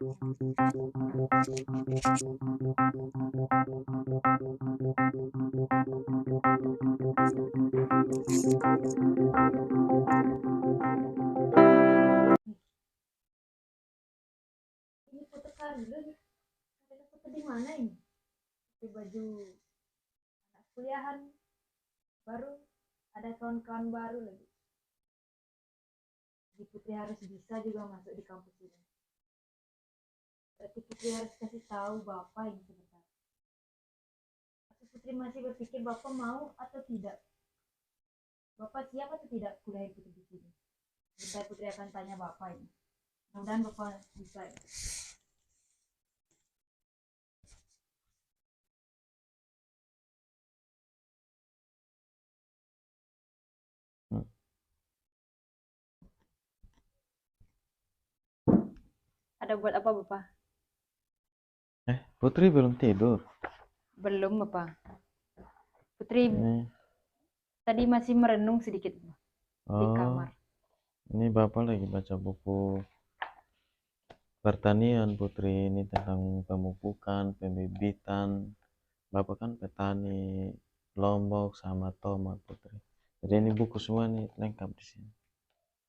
Ini foto dulu nih. Ada foto di mana ini? Di baju anak kuliahan baru, ada kawan-kawan baru lagi. Di Putri harus bisa juga masuk di kampus ini. Berarti Putri harus kasih tahu Bapak yang sebentar. Atau Putri masih berpikir Bapak mau atau tidak? Bapak siap atau tidak kuliah Putri di sini? Bentar Putri akan tanya Bapak ini. Mudah-mudahan Bapak bisa ya. Ada buat apa Bapak? Putri belum tidur. Belum Bapak. Putri Ini, tadi masih merenung sedikit di oh, kamar. ini Bapak lagi baca buku pertanian Putri, ini tentang pemupukan, pembibitan. Bapak kan petani Lombok sama tomat Putri. Jadi ini buku semua nih lengkap di sini.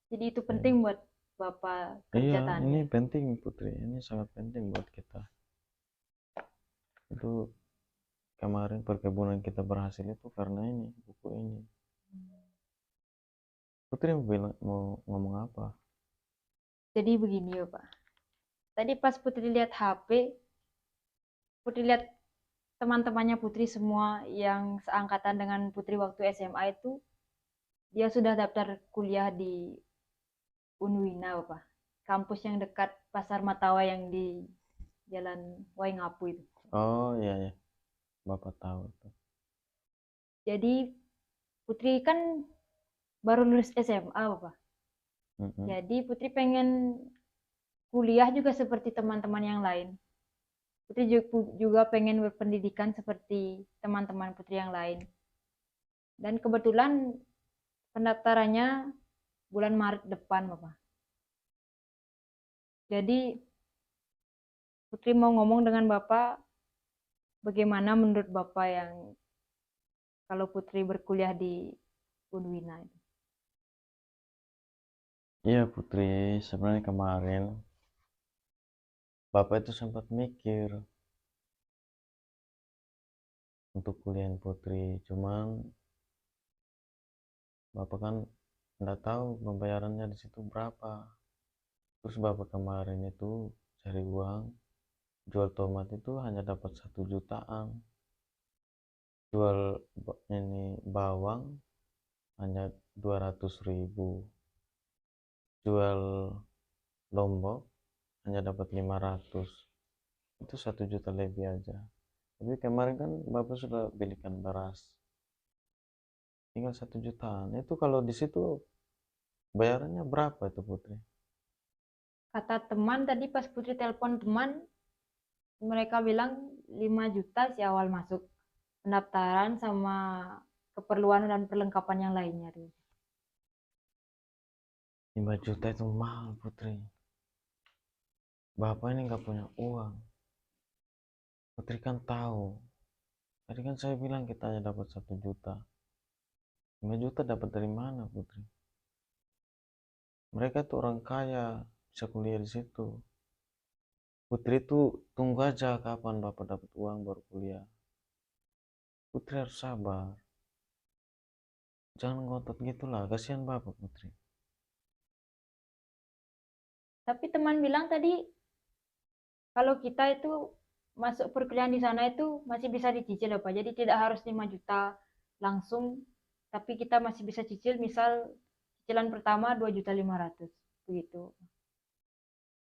Jadi itu penting buat Bapak kerja Iya, tani. ini penting Putri. Ini sangat penting buat kita. Itu kemarin perkebunan kita berhasil itu karena ini buku ini. Putri mau ngomong apa? Jadi begini ya Pak. Tadi pas Putri lihat HP, Putri lihat teman-temannya Putri semua yang seangkatan dengan Putri waktu SMA itu, dia sudah daftar kuliah di Unwina Bapak. Kampus yang dekat Pasar Matawa yang di Jalan Waingapu itu. Oh iya ya, Bapak tahu tuh. Jadi Putri kan baru lulus SMA Bapak. Jadi Putri pengen kuliah juga seperti teman-teman yang lain. Putri juga pengen berpendidikan seperti teman-teman Putri yang lain. Dan kebetulan pendaftarannya bulan Maret depan, Bapak. Jadi Putri mau ngomong dengan Bapak, bagaimana menurut Bapak yang kalau Putri berkuliah di Unwina itu? Iya Putri, sebenarnya kemarin Bapak itu sempat mikir untuk kuliah Putri, cuman Bapak kan nggak tahu pembayarannya di situ berapa. Terus Bapak kemarin itu cari uang, jual tomat itu hanya dapat 1 jutaan. Jual ini bawang hanya 200.000. Jual lombok hanya dapat 500. Itu 1 juta lebih aja. Tapi kemarin kan Bapak sudah belikan beras. Tinggal 1 jutaan. Itu kalau di situ bayarannya berapa itu Putri? Kata teman tadi pas Putri telepon teman, mereka bilang 5 juta si awal masuk pendaftaran sama keperluan dan perlengkapan yang lainnya. 5 juta itu mahal Putri. Bapak ini nggak punya uang. Putri kan tahu. Tadi kan saya bilang kita hanya dapat 1 juta. 5 juta dapat dari mana Putri? Mereka tuh orang kaya, bisa kuliah di situ. Putri tuh tunggu aja kapan Bapak dapat uang baru kuliah. Putri harus sabar. Jangan ngotot gitulah, kasihan Bapak Putri. Tapi teman bilang tadi kalau kita itu masuk perkuliahan di sana itu masih bisa dicicil ya Pak. Jadi tidak harus 5 juta langsung, tapi kita masih bisa cicil, misal cicilan pertama 2.500.000 begitu.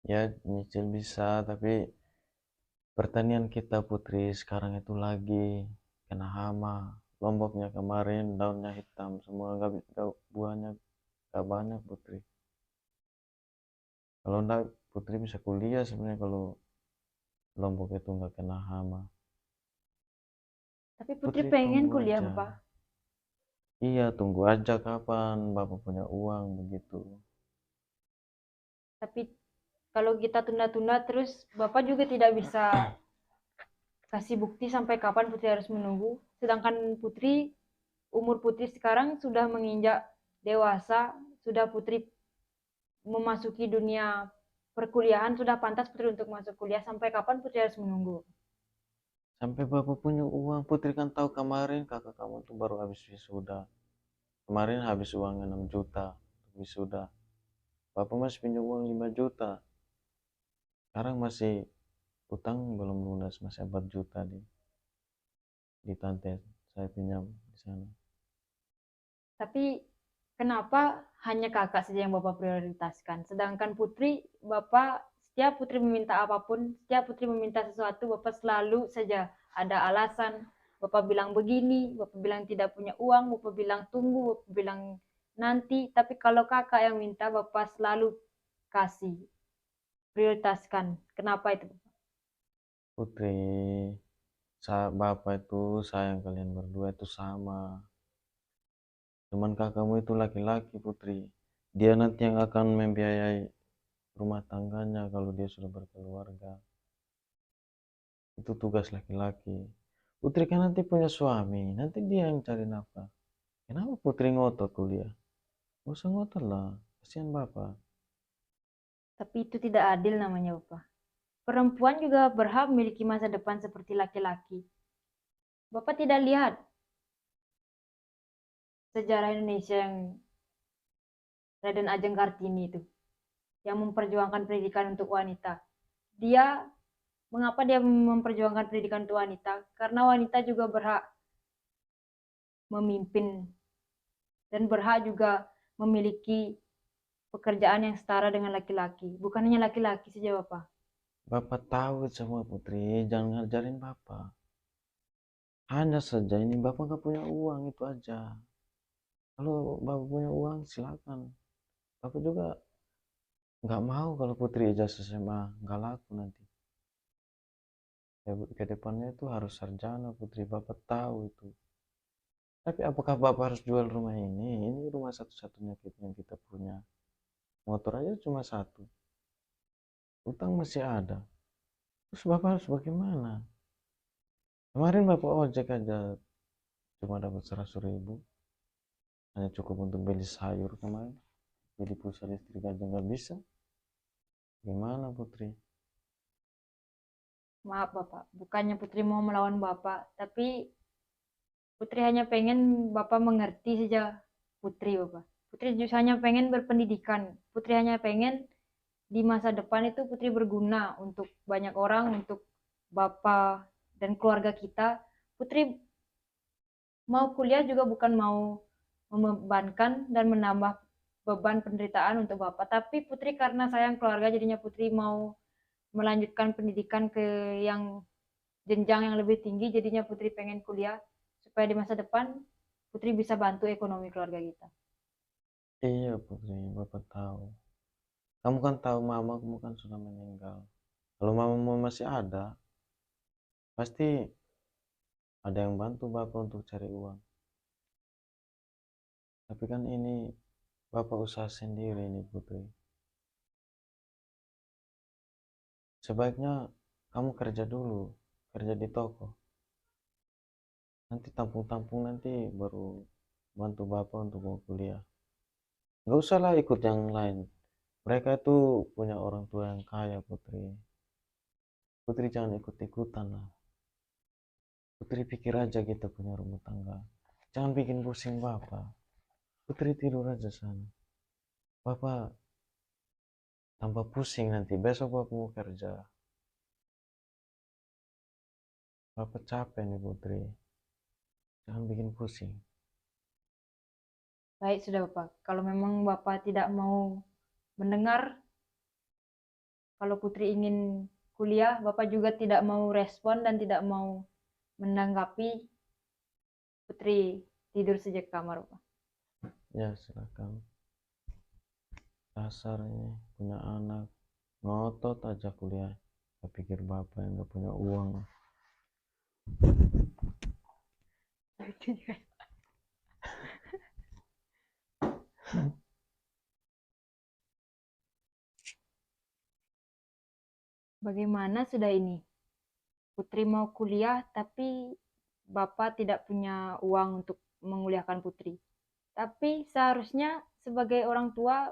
Ya nyicil bisa, tapi pertanian kita Putri sekarang itu lagi kena hama. Lomboknya kemarin daunnya hitam semua, buahnya gak banyak Putri. Kalau enggak Putri bisa kuliah sebenarnya kalau Lombok itu nggak kena hama. Tapi Putri Putri pengen tunggu kuliah aja. Bapak. Iya, tunggu aja kapan Bapak punya uang begitu. Tapi Kalau kita tunda-tunda terus, Bapak juga tidak bisa kasih bukti sampai kapan Putri harus menunggu. Sedangkan umur Putri sekarang sudah menginjak dewasa, sudah Putri memasuki dunia perkuliahan, sudah pantas Putri untuk masuk kuliah. Sampai kapan Putri harus menunggu? Sampai bapak punya uang. Putri kan tahu kemarin kakak kamu tuh baru habis wisuda. Kemarin habis uang 6 juta untuk wisuda. Bapak masih pinjam uang 5 juta. Sekarang masih utang belum lunas, masih 4 juta di tante saya pinjam di sana. Tapi kenapa hanya kakak saja yang Bapak prioritaskan? Sedangkan Putri, Bapak setiap Putri meminta apapun, setiap Putri meminta sesuatu, Bapak selalu saja ada alasan. Bapak bilang begini, Bapak bilang tidak punya uang, Bapak bilang tunggu, Bapak bilang nanti. Tapi kalau kakak yang minta, Bapak selalu kasih, prioritaskan. Kenapa itu? Putri, bapak itu sayang kalian berdua itu sama. Cuman kakakmu itu laki-laki Putri. Dia nanti yang akan membiayai rumah tangganya kalau dia sudah berkeluarga. Itu tugas laki-laki. Putri kan nanti punya suami, nanti dia yang cari nafkah. Kenapa Putri ngotot kuliah? Gak usah ngotot lah, kasihan bapak. Tapi itu tidak adil namanya, Bapak. Perempuan juga berhak memiliki masa depan seperti laki-laki. Bapak tidak lihat sejarah Indonesia yang Raden Ajeng Kartini itu, yang memperjuangkan pendidikan untuk wanita. Mengapa dia memperjuangkan pendidikan untuk wanita? Karena wanita juga berhak memimpin dan berhak juga memiliki pekerjaan yang setara dengan laki-laki. Bukan hanya laki-laki saja, Bapak. Bapak tahu semua Putri, jangan ngajarin bapak. Hanya saja ini bapak gak punya uang, itu aja. Kalau bapak punya uang silakan. Bapak juga nggak mau kalau Putri ijazah SMA nggak laku nanti. Ke depannya itu harus sarjana Putri, bapak tahu itu. Tapi apakah bapak harus jual rumah ini? Ini rumah satu-satunya yang kita punya. Motor aja cuma satu. Utang masih ada. Terus bapak harus bagaimana? Kemarin bapak ojek aja cuma dapat 100.000. Hanya cukup untuk beli sayur kemarin. Beli pulsa listrik aja nggak bisa. Gimana Putri? Maaf, Bapak. Bukannya Putri mau melawan Bapak, tapi Putri hanya pengen Bapak mengerti saja Putri, Bapak. Putri justru hanya pengen berpendidikan. Putri hanya pengen di masa depan itu Putri berguna untuk banyak orang, untuk Bapak dan keluarga kita. Putri mau kuliah juga bukan mau membebankan dan menambah beban penderitaan untuk Bapak. Tapi Putri karena sayang keluarga, jadinya Putri mau melanjutkan pendidikan ke yang jenjang yang lebih tinggi. Jadinya Putri pengen kuliah supaya di masa depan Putri bisa bantu ekonomi keluarga kita. Iya Putri, bapak tahu. Kamu kan tahu mama kamu kan sudah meninggal. Kalau mamamu masih ada, pasti ada yang bantu bapak untuk cari uang. Tapi kan ini bapak usaha sendiri nih Putri. Sebaiknya kamu kerja dulu, kerja di toko. Nanti tampung-tampung nanti baru bantu bapak untuk mau kuliah. Nggak usah lah ikut yang lain. Mereka itu punya orang tua yang kaya Putri. Putri jangan ikut-ikutan lah. Putri pikir aja kita punya rumah tangga. Jangan bikin pusing bapak. Putri tidur aja sana. Bapak tambah pusing nanti. Besok bapak mau kerja. Bapak capek nih Putri. Jangan bikin pusing. Baik, sudah Bapak. Kalau memang Bapak tidak mau mendengar, kalau Putri ingin kuliah, Bapak juga tidak mau respon dan tidak mau menanggapi, Putri tidur saja ke kamar, Bapak. Ya silakan. Dasar ini punya anak. Ngotot aja kuliah. Saya pikir bapak yang gak punya uang. Bagaimana sudah ini? Putri mau kuliah tapi Bapak tidak punya uang untuk menguliahkan Putri. Tapi seharusnya sebagai orang tua,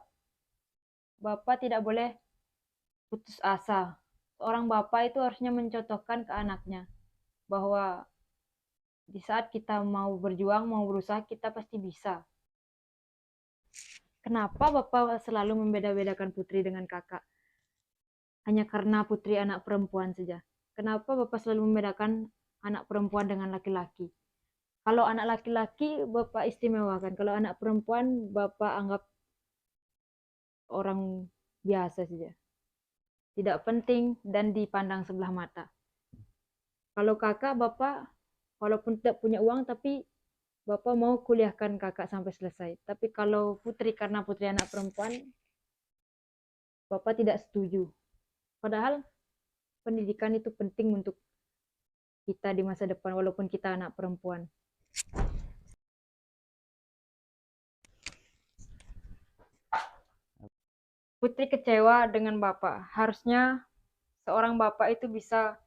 Bapak tidak boleh putus asa. Seorang bapak itu harusnya mencontohkan ke anaknya bahwa di saat kita mau berjuang, mau berusaha, kita pasti bisa. Kenapa Bapak selalu membeda-bedakan Putri dengan kakak? Hanya karena Putri anak perempuan saja. Kenapa Bapak selalu membedakan anak perempuan dengan laki-laki? Kalau anak laki-laki Bapak istimewakan, kalau anak perempuan Bapak anggap orang biasa saja. Tidak penting dan dipandang sebelah mata. Kalau kakak, Bapak walaupun tidak punya uang, tapi Bapak mau kuliahkan kakak sampai selesai. Tapi kalau Putri, karena Putri anak perempuan, Bapak tidak setuju. Padahal pendidikan itu penting untuk kita di masa depan, walaupun kita anak perempuan. Putri kecewa dengan Bapak. Harusnya seorang Bapak itu bisa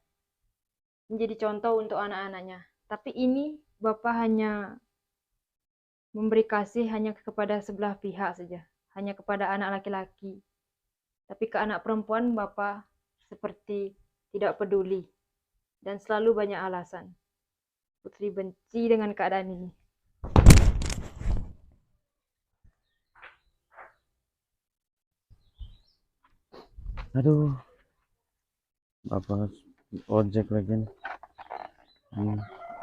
menjadi contoh untuk anak-anaknya. Tapi ini Bapak hanya memberi kasih hanya kepada sebelah pihak saja. Hanya kepada anak laki-laki. Tapi ke anak perempuan Bapak seperti tidak peduli. Dan selalu banyak alasan. Putri benci dengan keadaan ini. Aduh, Bapak ojek lagi nih.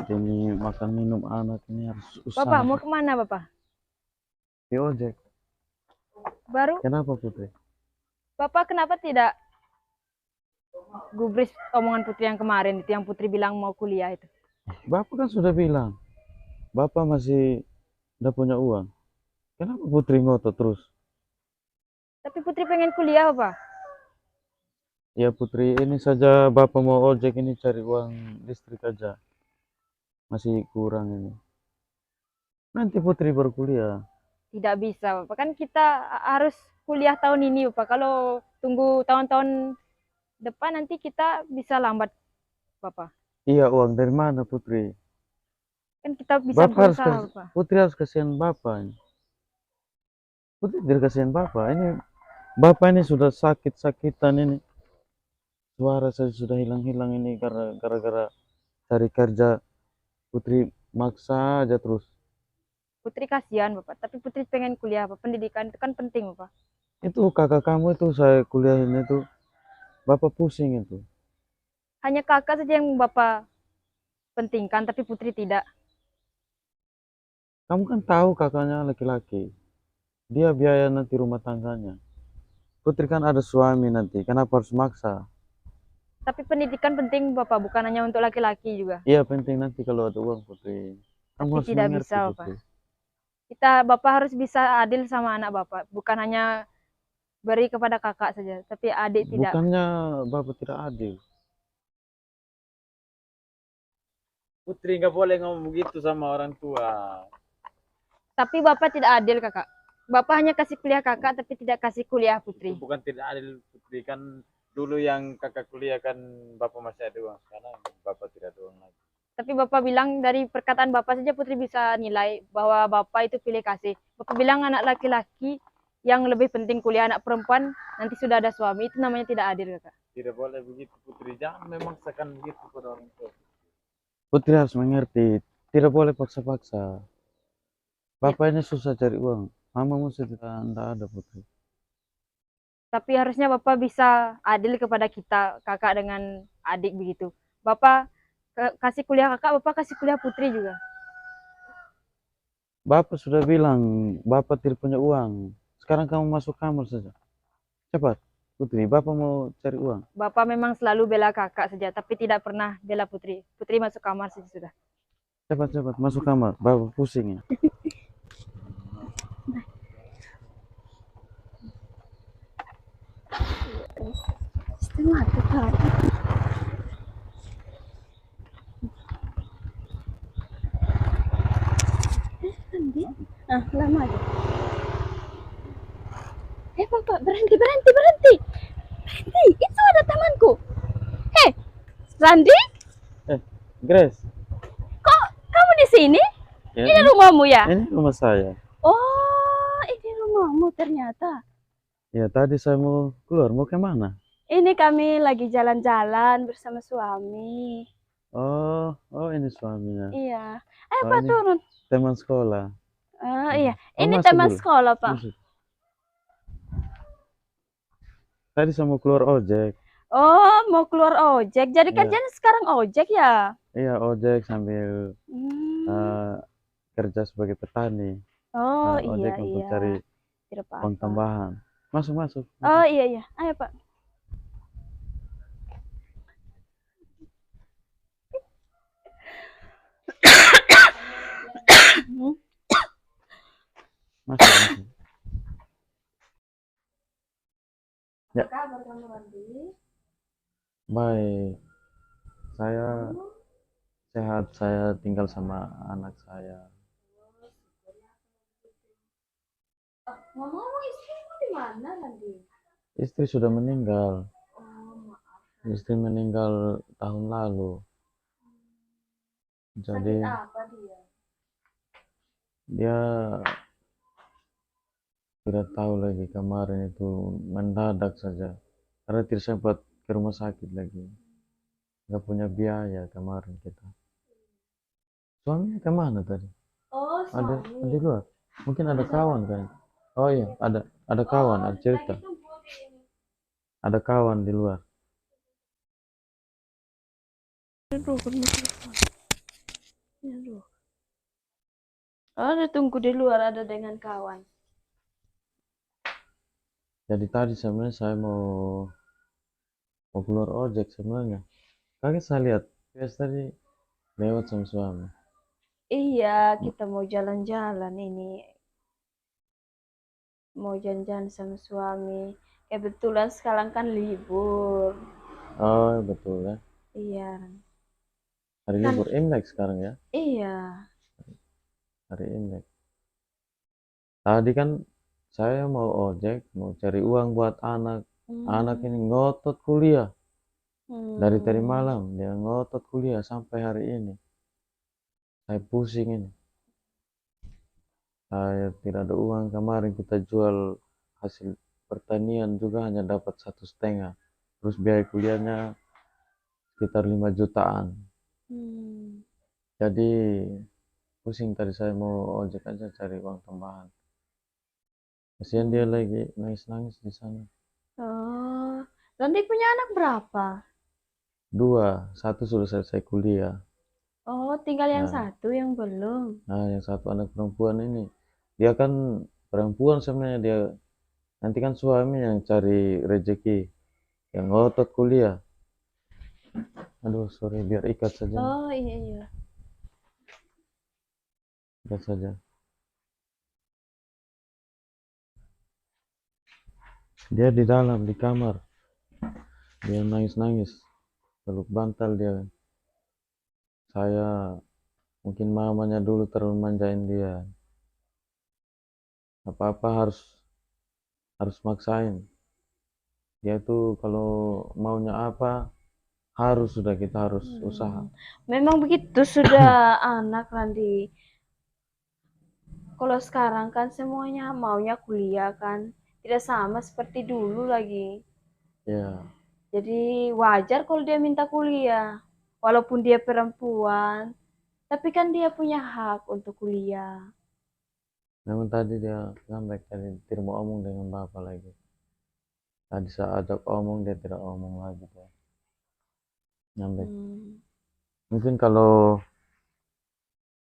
Demi makan minum anak ini harus usaha. Bapak mau kemana Bapak? Di ojek. Baru? Kenapa Putri? Bapak kenapa tidak gubris omongan Putri yang kemarin itu, yang Putri bilang mau kuliah itu? Bapak kan sudah bilang, Bapak masih udah punya uang. Kenapa Putri ngotot terus? Tapi Putri pengen kuliah Bapak. Ya Putri, ini saja Bapak mau ojek ini cari uang listrik aja. Masih kurang ini. Nanti Putri baru kuliah. Tidak bisa Bapak, kan kita harus kuliah tahun ini Bapak. Kalau tunggu tahun-tahun depan nanti kita bisa lambat Bapak. Iya, uang dari mana Putri? Kan kita bisa Bapak harus berusaha Bapak. Putri harus kasihan Bapak. Putri tidak kasihan Bapak. Ini Bapak ini sudah sakit-sakitan ini. Suara saya sudah hilang-hilang ini gara-gara cari kerja. Putri maksa aja terus. Putri kasihan Bapak, tapi Putri pengen kuliah Bapak. Pendidikan itu kan penting Bapak. Itu kakak kamu itu saya kuliahin itu. Bapak pusing itu. Hanya kakak saja yang Bapak pentingkan, tapi Putri tidak. Kamu kan tahu kakaknya laki-laki. Dia biaya nanti rumah tangganya. Putri kan ada suami nanti. Kenapa harus maksa? Tapi pendidikan penting Bapak, bukan hanya untuk laki-laki juga. Iya penting nanti kalau ada uang Putri. Kamu Tapi harus tidak mengerti bisa Putri. Bapak harus bisa adil sama anak Bapak, bukan hanya beri kepada kakak saja, tapi adik tidak. Bukannya Bapak tidak adil. Putri nggak boleh ngomong begitu sama orang tua. Tapi Bapak tidak adil kakak. Bapak hanya kasih kuliah kakak, tapi tidak kasih kuliah Putri. Itu bukan tidak adil Putri, kan dulu yang kakak kuliah kan Bapak masih ada uang, sekarang Bapak tidak ada uang lagi. Tapi Bapak bilang dari perkataan Bapak saja Putri bisa nilai bahwa Bapak itu pilih kasih. Bapak bilang anak laki-laki yang lebih penting kuliah, anak perempuan nanti sudah ada suami, itu namanya tidak adil kakak. Tidak boleh begitu Putri, jangan memaksakan begitu pada orang tua. Putri harus mengerti, tidak boleh paksa-paksa. Bapak ini susah cari uang, mamamu tidak ada Putri. Tapi harusnya Bapak bisa adil kepada kita, kakak dengan adik begitu. Bapak kasih kuliah kakak, Bapak kasih kuliah Putri juga. Bapak sudah bilang, Bapak tidak punya uang. Sekarang kamu masuk kamar saja. Cepat, Putri, Bapak mau cari uang. Bapak memang selalu bela kakak saja, tapi tidak pernah bela Putri. Putri masuk kamar saja sudah. Cepat, masuk kamar. Bapak pusing ya. Setengah tetap. Lama aja. Bapak berhenti. Itu ada temanku. Randi, Grace, kok kamu di sini? ya, Ini rumahmu ya? ini rumah saya. Oh, ini rumahmu ternyata. Ya, tadi saya mau keluar, mau ke mana? Ini kami lagi jalan-jalan bersama suami. Oh, oh ini suaminya. Iya. Ayo Oh Pak ini turun. teman sekolah. Oh iya, Oh ini masuk teman dulu, sekolah Pak. masuk. Tadi saya mau keluar ojek. Oh, mau keluar ojek. Jadi Ya, kerjaan sekarang ojek ya? iya ojek sambil Hmm. eh, kerja sebagai petani. Oh iya Ojek untuk iya, cari tidak uang apa-apa. tambahan. Masuk, masuk, Oh masuk. iya iya, ayo Pak. Hmm. Masuk, masuk. Ya, Apa kabar kamu Randi? baik. Saya sehat, saya tinggal sama anak saya. Ngomong-ngomong istrimu di mana Randi? Istri sudah meninggal. Oh maaf. Istri meninggal tahun lalu. Jadi Sakit apa dia? dia tidak tahu lagi, kemarin itu mendadak saja. Karena tidak sempat ke rumah sakit lagi. Nggak punya biaya kemarin kita. Suaminya kemana tadi? Oh Ada suami. di luar. Mungkin ada kawan kan? Oh iya, ada kawan, ada cerita. Lagi tunggu di ini. Ada kawan di luar. Aduh, mikrofon. Aduh. Oh, ada tunggu di luar ada dengan kawan. Jadi tadi sebenarnya saya mau keluar ojek sebenarnya. Kaget saya lihat Pias tadi lewat sama suami. Iya, kita mau jalan-jalan ini. Mau jalan-jalan sama suami. Kebetulan sekarang kan libur. Oh betul ya. Iya. Hari Kan libur Imlek sekarang ya. iya. Hari Imlek. Tadi kan saya mau ojek, mau cari uang buat anak. Anak Hmm. ini ngotot kuliah. Dari tadi Hmm. malam dia ngotot kuliah sampai hari ini. Saya pusing ini. Saya tidak ada uang. Kemarin kita jual hasil pertanian juga hanya dapat 1,5. Terus biaya kuliahnya sekitar 5 jutaan. Hmm. Jadi pusing, tadi saya mau ojek aja cari uang tambahan. Kasihan dia Hmm. lagi nangis-nangis di sana. Oh, Randi punya anak berapa? 2, 1 sudah selesai kuliah. Oh, tinggal yang Nah, satu yang belum. nah yang satu anak perempuan ini, dia kan perempuan sebenarnya, dia nanti kan suami yang cari rezeki, yang ngotot kuliah. Aduh, sorry, biar ikat saja, Oh, iya iya. ikat saja. Dia di dalam di kamar, dia nangis-nangis, peluk bantal dia. Saya mungkin mamanya dulu terlalu manjain dia. Apa-apa harus harus maksain. Dia tuh kalau maunya apa harus, sudah kita harus usaha. Memang begitu sudah anak Randi. Kalau sekarang kan semuanya maunya kuliah kan. Tidak sama seperti dulu lagi. Ya, Jadi wajar kalau dia minta kuliah. Walaupun dia perempuan, tapi kan dia punya hak untuk kuliah. memang tadi dia ngambek, tadi tidak mau omong dengan bapak lagi. Tadi saya ajak omong, dia tidak omong lagi, dia ngambek. Hmm. Mungkin kalau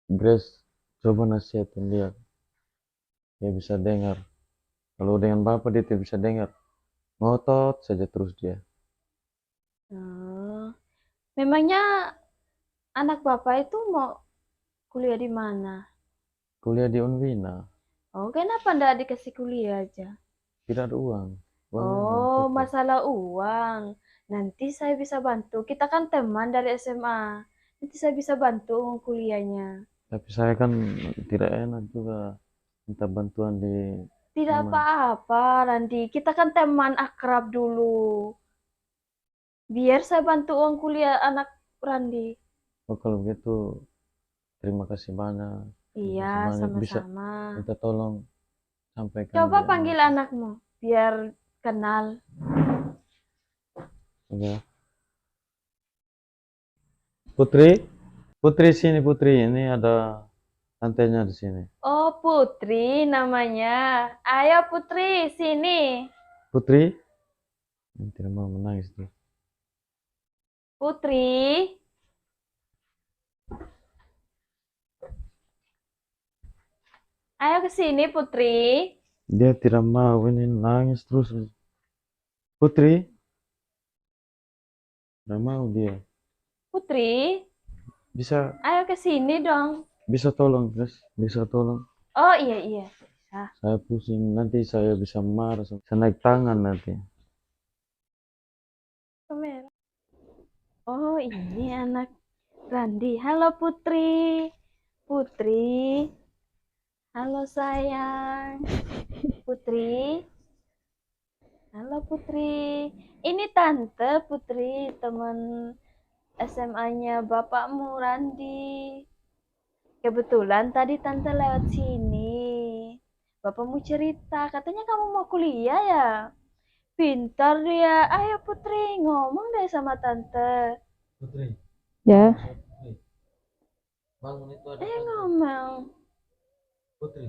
Grace coba nasihatin dia bisa dengar. Kalau dengan bapak dia tidak bisa dengar, ngotot saja terus dia. Oh. Memangnya anak bapak itu mau kuliah di mana? Kuliah di Unwina, Oh, kenapa ndak dikasih kuliah aja? tidak ada uang, uangnya belum Oh, cukup. masalah uang. Nanti saya bisa bantu. Kita kan teman dari SMA. Nanti saya bisa bantu kuliahnya. Tapi saya kan tidak enak juga minta bantuan di Tidak teman. apa-apa, Randi. Kita kan teman akrab dulu. Biar saya bantu uang kuliah anak Randi. Oh, kalau begitu terima kasih banyak. Terima Iya, kasih banyak. Bisa sama-sama. minta tolong sampaikan Coba di panggil anak. anakmu, biar kenal. Ya. Putri, Putri sini Putri. Ini ada tantenya di sini. Oh, Putri namanya. Ayo Putri, sini. Putri, ini tidak mau menangis tuh. Putri. Ayo ke sini Putri. Dia tidak mau, ini nangis terus. Putri, tidak mau dia. Putri, Bisa, ayo ke sini dong. bisa tolong, guys. Bisa tolong. Oh iya iya. Bisa. Saya pusing, nanti saya bisa marah. Saya naik tangan nanti. Kamera. Oh, ini anak Randi. Halo Putri. Putri. Halo sayang. Putri. Halo Putri. Ini tante Putri, teman SMA-nya bapakmu Randi. Kebetulan tadi tante lewat sini. Bapakmu cerita, katanya kamu mau kuliah ya? Pintar dia. Ayo Putri, ngomong deh sama tante. Putri, Ya. Putri. Bangun itu ada Ayo tante. ngomong. Putri,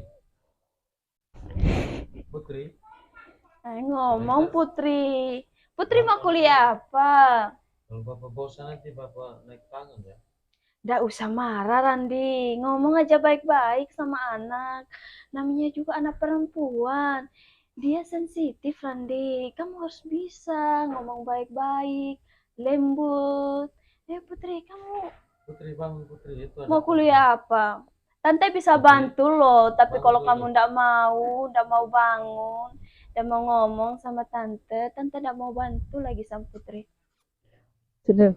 Putri. Ayo ngomong Putri. Putri mau kuliah apa? Kalau bapak bosan nanti bapak naik tangan ya. Nggak usah marah Randi. Ngomong aja baik-baik sama anak. Namanya juga anak perempuan. Dia sensitif Randi. Kamu harus bisa ngomong baik-baik, lembut. Putri, kamu Putri bangun Putri itu ada mau tante. kuliah apa? Tante bisa Putri, bantu loh, tapi bangun kalau dulu. kamu ndak mau bangun, ndak mau ngomong sama tante, tante ndak mau bantu lagi sama Putri. Sudah.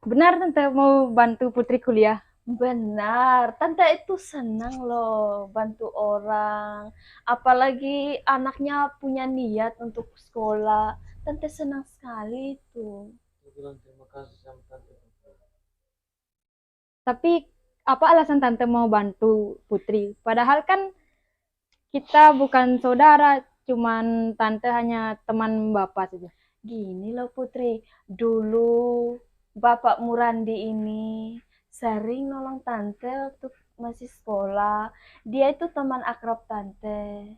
Benar tante mau bantu Putri kuliah. Benar, tante itu senang loh bantu orang, apalagi anaknya punya niat untuk sekolah. Tante senang sekali itu. Saya bilang terima kasih sama tante. Tapi apa alasan tante mau bantu Putri? Padahal kan kita bukan saudara, cuman tante hanya teman bapak saja. Gini loh Putri, dulu Bapak Murandi ini sering nolong tante waktu masih sekolah. Dia itu teman akrab tante.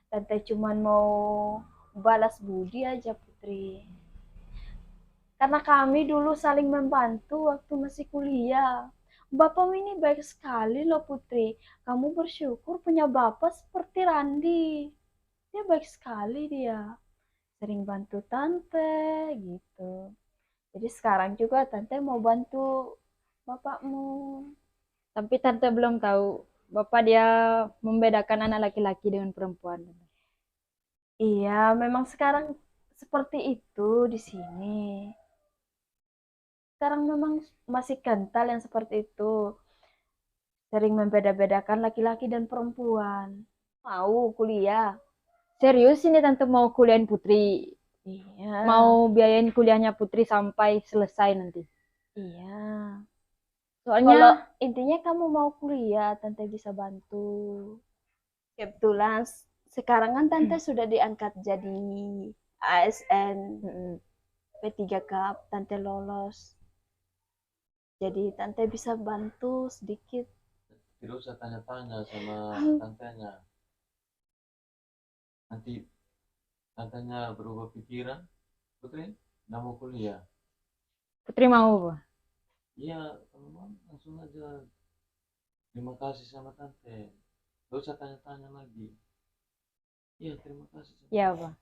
Tante cuman mau balas budi aja Putri. Karena kami dulu saling membantu waktu masih kuliah. Bapakmu ini baik sekali loh Putri. Kamu bersyukur punya bapak seperti Randi. Dia baik sekali dia. Sering bantu tante gitu. Jadi sekarang juga tante mau bantu bapakmu. Tapi tante belum tahu bapak dia membedakan anak laki-laki dengan perempuan. Iya, memang sekarang seperti itu di sini. Sekarang memang masih kental yang seperti itu. Sering membeda-bedakan laki-laki dan perempuan. Mau kuliah? Serius ini tante mau kuliahin Putri? Iya. Mau biayain kuliahnya Putri sampai selesai nanti? Iya. Soalnya Kalau intinya kamu mau kuliah, tante bisa bantu. Kebetulan sekarang kan tante sudah diangkat jadi ASN P3 Cup, tante lolos. Jadi tante bisa bantu sedikit. Tidak usah tanya-tanya sama tantenya. Nanti tantenya berubah pikiran. Putri, nggak mau kuliah. Putri mau apa? Iya, kalau mau langsung aja. Terima kasih sama tante. Gak usah tanya-tanya lagi. Iya, terima kasih. Ya Pak.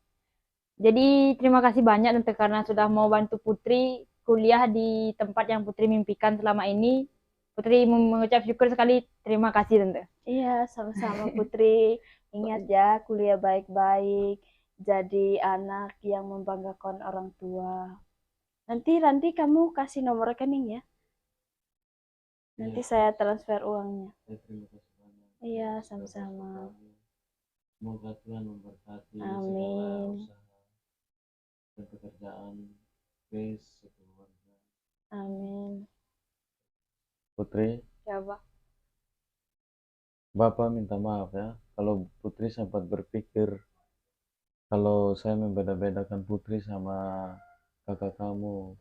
Jadi terima kasih banyak tante karena sudah mau bantu Putri kuliah di tempat yang Putri mimpikan selama ini. Putri mengucap syukur sekali. Terima kasih tante. Iya, sama-sama Putri. Ingat ya, kuliah baik-baik. Jadi anak yang membanggakan orang tua. Nanti kamu kasih nomor rekening ya. Nanti saya transfer uangnya. Terima kasih banyak. Iya, sama-sama. Semoga Tuhan memberkati segala Amin. usaha dan pekerjaan Grace sekeluarga. Amin. Putri, Ya, Pak. Bapak minta maaf ya kalau Putri sempat berpikir kalau saya membeda-bedakan Putri sama kakak kamu.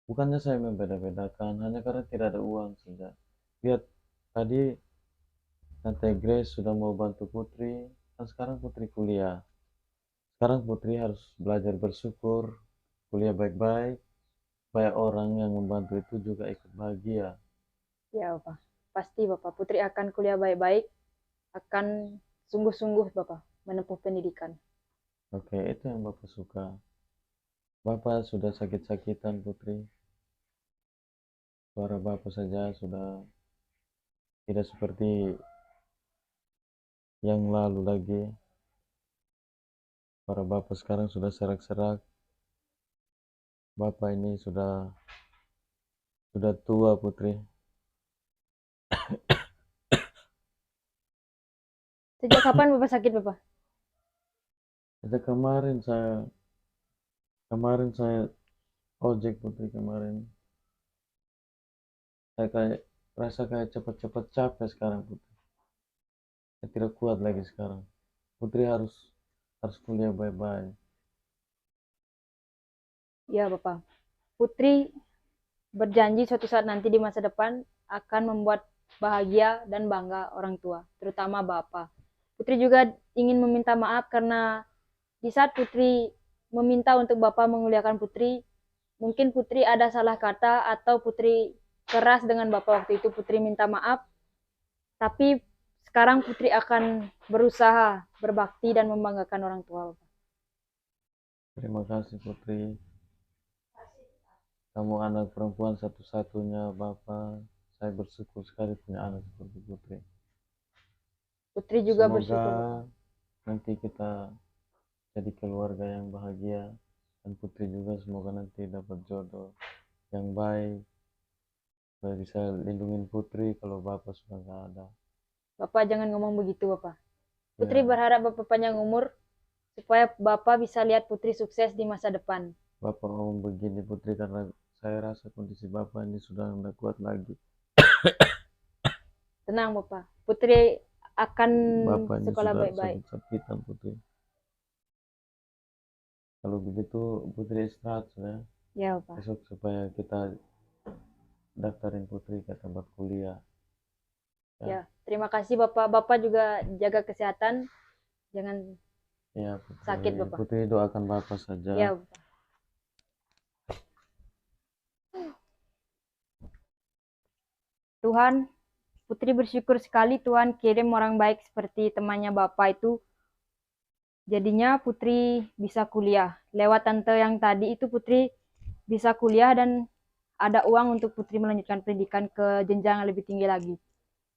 Bukannya saya membeda-bedakan, hanya karena tidak ada uang saja. Lihat, tadi Tante Grace sudah mau bantu Putri, kan sekarang Putri kuliah. Sekarang Putri harus belajar bersyukur, kuliah baik-baik, supaya orang yang membantu itu juga ikut bahagia. Ya, Bapak. Pasti Bapak. Putri akan kuliah baik-baik, akan sungguh-sungguh Bapak menempuh pendidikan. Oke, itu yang Bapak suka. Bapak sudah sakit-sakitan, Putri. Suara Bapak saja sudah tidak seperti yang lalu lagi. Suara Bapak sekarang sudah serak-serak. Bapak ini sudah tua, Putri. Sejak kapan Bapak sakit, Bapak? Sejak kemarin saya ojek, Putri. Kemarin saya kayak rasa kayak cepat-cepat capek sekarang, Putri. Saya tidak kuat lagi sekarang. Putri harus kuliah baik-baik. Ya, Bapak. Putri berjanji suatu saat nanti di masa depan akan membuat bahagia dan bangga orang tua, terutama Bapak. Putri juga ingin meminta maaf karena di saat Putri meminta untuk Bapak menguliakan Putri, mungkin Putri ada salah kata atau Putri keras dengan Bapak waktu itu. Putri minta maaf, tapi sekarang Putri akan berusaha berbakti dan membanggakan orang tua, Bapak. Terima kasih, Putri. Kamu anak perempuan satu-satunya Bapak. Saya bersyukur sekali punya anak seperti Putri. Putri juga Semoga bersyukur. nanti kita jadi keluarga yang bahagia, dan Putri juga semoga nanti dapat jodoh yang baik supaya bisa lindungin Putri kalau Bapak sudah nggak ada. Bapak jangan ngomong begitu, Bapak. Putri Ya, berharap Bapak panjang umur supaya Bapak bisa lihat Putri sukses di masa depan. Bapak ngomong begini, Putri, karena saya rasa kondisi Bapak ini sudah nggak kuat lagi. Tenang, Bapak. Putri akan Bapak ini sekolah sudah baik-baik. sakit-sakitan, Putri. Kalau begitu Putri istirahat ya. Ya, Bapak. Besok supaya kita daftarin Putri ke tempat kuliah. Ya, terima kasih Bapak. Bapak juga jaga kesehatan. Jangan Ya, Putri. sakit, Bapak. Putri doakan Bapak saja. Ya, Bapak. Tuhan, Putri bersyukur sekali Tuhan kirim orang baik seperti temannya Bapak itu. Jadinya Putri bisa kuliah. Lewat tante yang tadi itu Putri bisa kuliah dan ada uang untuk Putri melanjutkan pendidikan ke jenjang yang lebih tinggi lagi.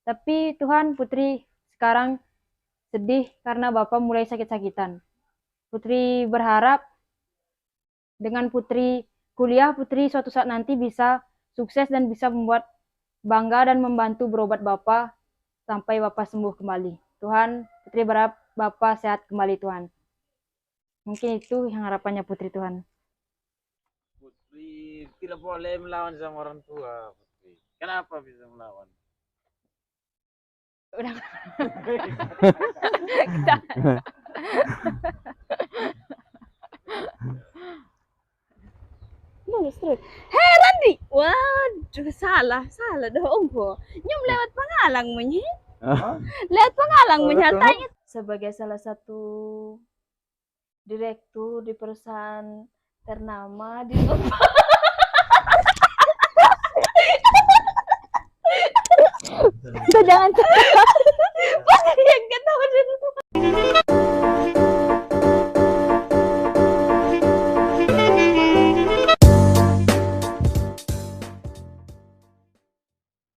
Tapi Tuhan, Putri sekarang sedih karena Bapak mulai sakit-sakitan. Putri berharap dengan Putri kuliah, Putri suatu saat nanti bisa sukses dan bisa membuat bangga dan membantu berobat Bapak sampai Bapak sembuh kembali. Tuhan, Putri berharap Bapak sehat kembali, Tuhan. Mungkin itu yang harapannya Putri, Tuhan. Putri tidak boleh melawan sama orang tua, Putri. Kenapa bisa melawan? Udah. Bagus terus. Hei Randi, waduh salah dong po. Nyum lewat pangalang mo nya. Lewat pangalang mo nya. Sebagai salah satu direktur di perusahaan ternama di